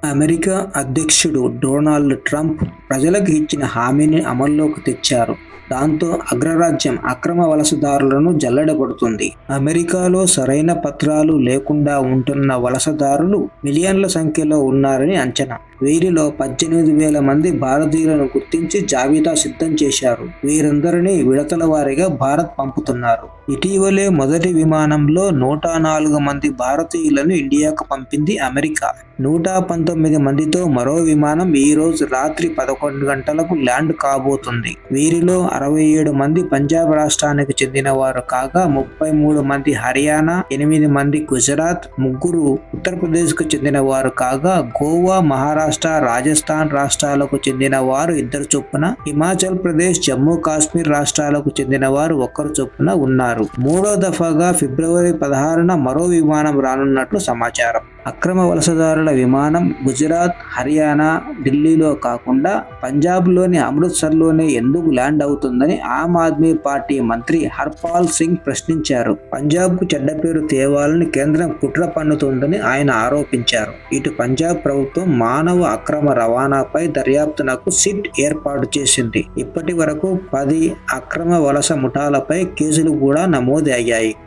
America అధ్యక్షుడు Donald Trump ప్రజలకు ఇచ్చిన హామీని అమల్లోకి తెచ్చారు. దాంతో అగ్రరాజ్యం అక్రమ వలసదారులను జల్లెడపడుతుంది. అమెరికాలో సరైన పత్రాలు లేకుండా ఉంటున్న వలసదారులు మిలియన్ల సంఖ్యలో ఉన్నారని అంచనా. వీరిలో 18,000 మంది భారతీయులను గుర్తించి జాబితా సిద్ధం చేశారు. వీరందరినీ విడతల వారీగా భారత్ పంపుతున్నారు. ఇటీవలే మొదటి విమానంలో 104 మంది భారతీయులను ఇండియాకు పంపింది అమెరికా. 119 మందితో మరో విమానం ఈ రోజు రాత్రి 11 గంటలకు ల్యాండ్ కాబోతుంది. వీరిలో 67 మంది పంజాబ్ రాష్ట్రానికి చెందిన వారు కాగా 33 మంది హర్యానా, 8 మంది గుజరాత్, 3 ఉత్తరప్రదేశ్కు చెందిన వారు కాగా గోవా, మహారాష్ట్ర, రాజస్థాన్ రాష్ట్రాలకు చెందిన వారు 2 చొప్పున, హిమాచల్ ప్రదేశ్, జమ్మూ కాశ్మీర్ రాష్ట్రాలకు చెందిన వారు 1 చొప్పున ఉన్నారు. మూడో దఫాగా ఫిబ్రవరి 16న మరో విమానం రానున్నట్లు సమాచారం. అక్రమ వలసదారుల విమానం గుజరాత్, హర్యానా, ఢిల్లీలో కాకుండా పంజాబ్లోని అమృత్సర్లోనే ఎందుకు ల్యాండ్ అవుతుందని ఆమ్ ఆద్మీ పార్టీ మంత్రి హర్పాల్ సింగ్ ప్రశ్నించారు. పంజాబ్కు చెడ్డ పేరు తేవాలని కేంద్రం కుట్ర పన్నుతోందని ఆయన ఆరోపించారు. ఇటు పంజాబ్ ప్రభుత్వం మానవ అక్రమ రవాణాపై దర్యాప్తునకు సిట్ ఏర్పాటు చేసింది. ఇప్పటి వరకు 10 అక్రమ వలస ముఠాలపై కేసులు కూడా నమోదు అయ్యాయి.